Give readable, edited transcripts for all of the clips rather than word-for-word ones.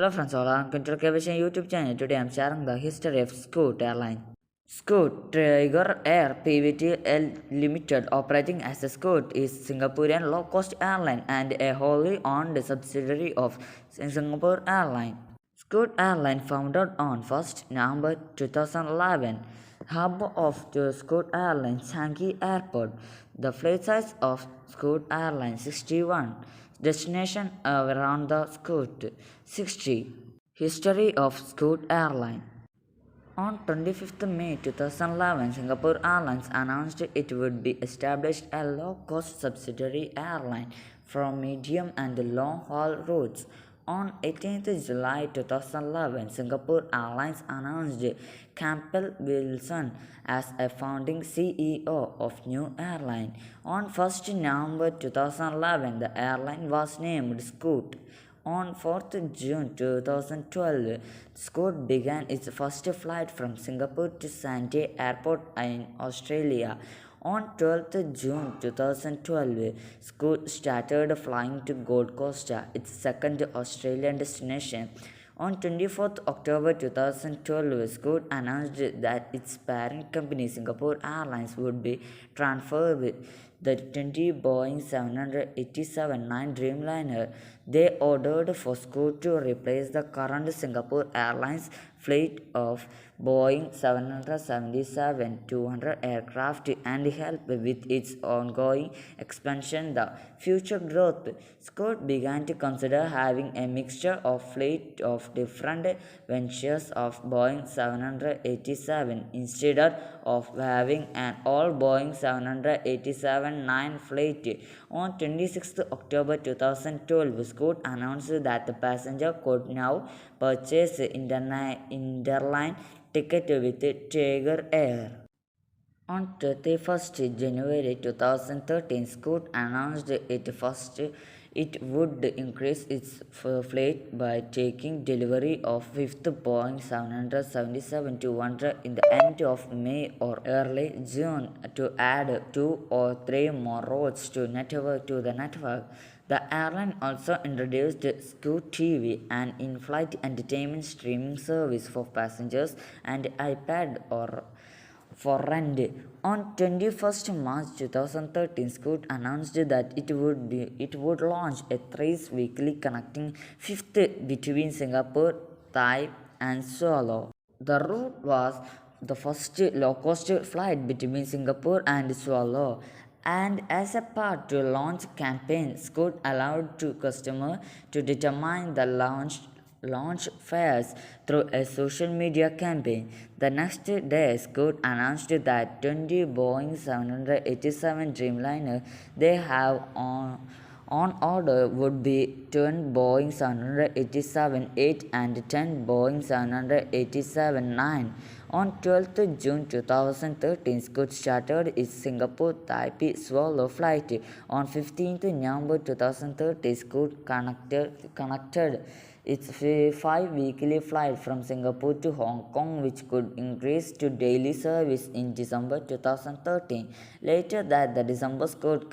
Hello friends, all. Welcome to the Aviation YouTube channel. Today I am sharing the history of Scoot Airline. Scoot Tiger Air Pvt Limited, operating as a Scoot, is Singaporean low-cost airline and a wholly owned subsidiary of Singapore Airline. Scoot Airline, founded on 1st November 2011, hub of the Scoot Airlines Changi Airport. The flight size of Scoot Airlines 61. Destination around the Scoot 60. History of Scoot Airline. On 25th May 2011, Singapore Airlines announced it would be established a low-cost subsidiary airline for medium and long-haul routes. On 18th July 2011, Singapore Airlines announced Campbell Wilson as a founding CEO of new airline. On 1st November 2011, the airline was named Scoot. On 4th June 2012, Scoot began its first flight from Singapore to Sydney Airport in Australia. On 12th June 2012, Scoot started flying to Gold Coast, its second Australian destination. On 24th October 2012, Scoot announced that its parent company Singapore Airlines would be transferred the 20 Boeing 787-9 Dreamliner they ordered for Scoot to replace the current Singapore Airlines fleet of Boeing 777-200 aircraft and help with its ongoing expansion. The future growth. Scoot began to consider having a mixture of fleet of different ventures of Boeing 787 instead of having an all Boeing 787-9 fleet. On 26th October 2012, Scoot announced that the passenger could now purchase interline ticket with Tiger Air. On 31st January 2013, Scoot announced it would increase its fleet by taking delivery of 5th Boeing 777-200 in the end of May or early June to add 2 or 3 more routes to the network. The airline also introduced Scoot TV, an in-flight entertainment streaming service for passengers, and iPad or for rent. On 21st March 2013, Scoot announced that it would launch a thrice weekly connecting fifth between Singapore, Thai, and Solo. The route was the first low-cost flight between Singapore and Solo. And as a part to launch campaign, Scoot allowed to customer to determine the launch fares through a social media campaign. The next day, Scoot announced that 20 Boeing 787 Dreamliner they have on order would be 10 Boeing 787-8 and 10 Boeing 787-9. On 12th June 2013, Scoot started its Singapore Taipei Swallow flight. On 15th November 2013, Scoot connected its 5 weekly flight from Singapore to Hong Kong, which could increase to daily service in December 2013. Later that the December, Scoot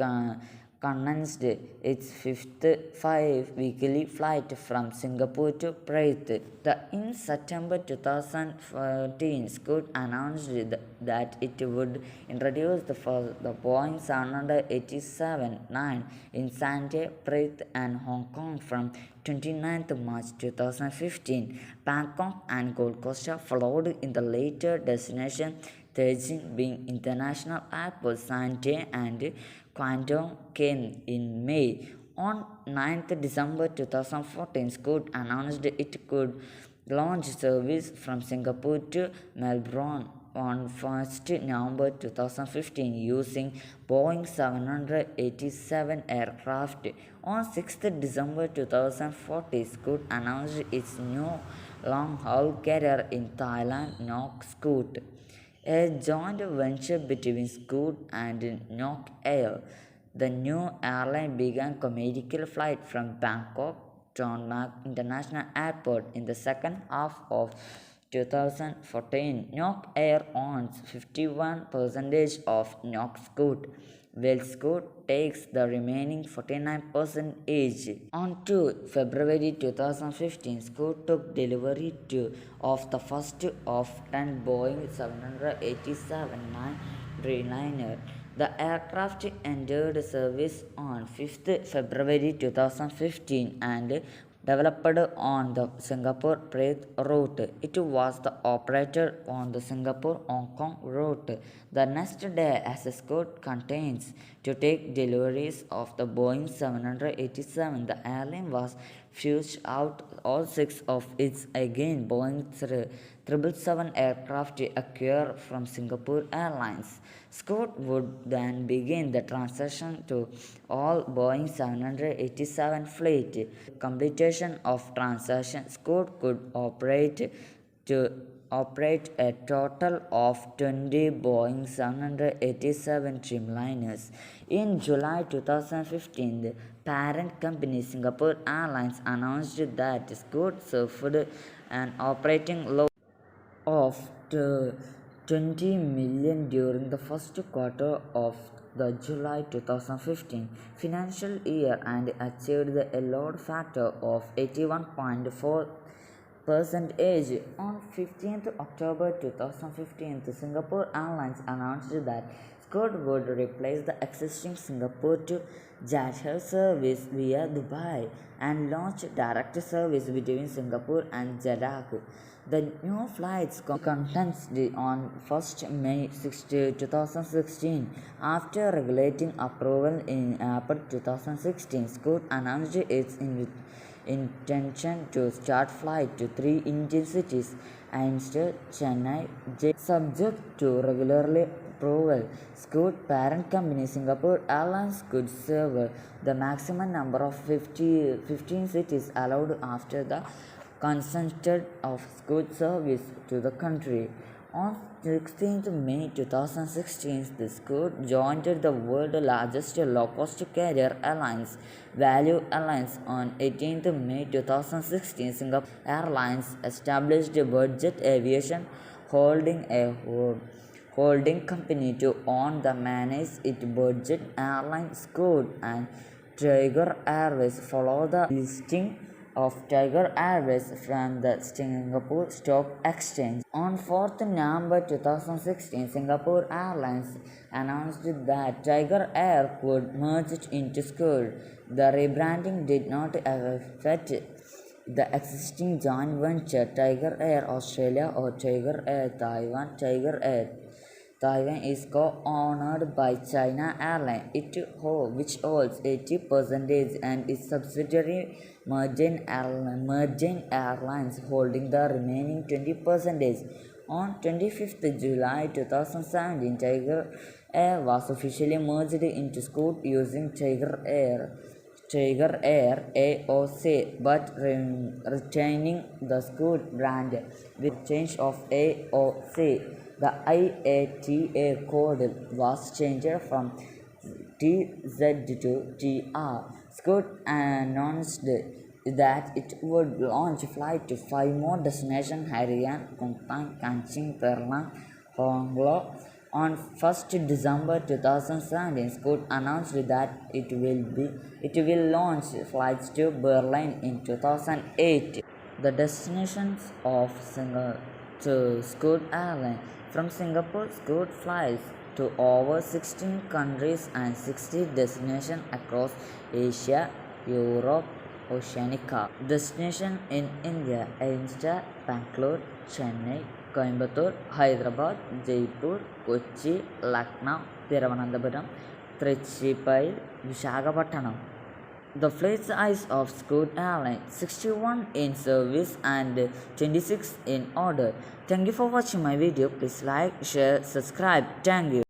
commenced its 5th weekly flight from Singapore to Perth. In September 2014, Scoot announced that it would introduce the Boeing 787-9 in Sydney, Perth, and Hong Kong from 29th March 2015. Bangkok and Gold Coast followed in the later destination, Beijing being international airport. Sydney and Guangdong came in May. On 9th December 2014, Scoot announced it could launch service from Singapore to Melbourne on 1st November 2015 using Boeing 787 aircraft. On 6th December 2014, Scoot announced its new long-haul carrier in Thailand, Nok Scoot, a joint venture between Scoot and Nok Air. The new airline began commercial flight from Bangkok John Mack International Airport in the second half of 2014. Nok Air owns 51% of Nok Scoot, while Scoot takes the remaining 49% each. On 2 February 2015, Scoot took delivery of the first of 10 Boeing 787-9 Dreamliner. The aircraft entered service on 5th February 2015 and developed on the Singapore-Perth route. It was the operator on the Singapore-Hong Kong route. The next day, as Scoot continues to take deliveries of the Boeing 787, the airline was fused out all six of its again Boeing 777 aircraft acquired from Singapore Airlines. Scoot would then begin the transition to all Boeing 787 fleet. Completion of transition, Scoot could operate a total of 20 Boeing 787 Dreamliners. In July 2015, the parent company Singapore Airlines announced that Scoot suffered an operating loss of 20 million during the first quarter of the July 2015 financial year and achieved a load factor of 81.4%. On 15th October 2015, the Singapore Airlines announced that Scoot would replace the existing Singapore to Jeddah service via Dubai and launch direct service between Singapore and Jeddah. The new flights commenced on 1st May 2016. After regulating approval in April 2016, Scoot announced its intention to start flight to 3 Indian cities: Amsterdam, Chennai, subject to regularly approval. Scoot parent company Singapore Airlines could serve the maximum number of 15 cities allowed after the consented of Scoot service to the country. On 16th May 2016, the Scoot joined the world's largest low-cost carrier airlines, Value Airlines. On 18th May 2016, Singapore Airlines established Budget Aviation holding company to own and manage its budget airline Scoot and Tiger Airways. Follow the listing of Tiger Airways from the Singapore Stock Exchange. On 4th November 2016, Singapore Airlines announced that Tiger Air would merge into Scoot. The rebranding did not affect the existing joint venture Tiger Air Australia or Tiger Air Taiwan. Tiger Air Taiwan is co-owned by China Airlines, which holds 80%, and its subsidiary Mergent Airlines holding the remaining 20%. On 25th July 2017, Tiger Air was officially merged into Scoot using Tiger Air AOC, but retaining the Scoot brand with change of AOC. The IATA code was changed from TZ to TR. Scoot announced that it would launch flight to 5 more destinations: Hainan, Kuntang, Kanching, Terlang, Honglo. On 1st December 2017, Scoot announced that it will launch flights to Berlin in 2008. The destinations of Scoot Airlines. From Singapore, Scoot flies to over 16 countries and 60 destinations across Asia, Europe, Oceania. Destination in India: Amsterdam, Bangalore, Chennai, Coimbatore, Hyderabad, Jaipur, Kochi, Lucknow, Thiruvananthapuram, Trichy, Visakhapatnam. The fleet size of Scoot Airlines: 61 in service and 26 in order. Thank you for watching my video. Please like, share, subscribe. Thank you.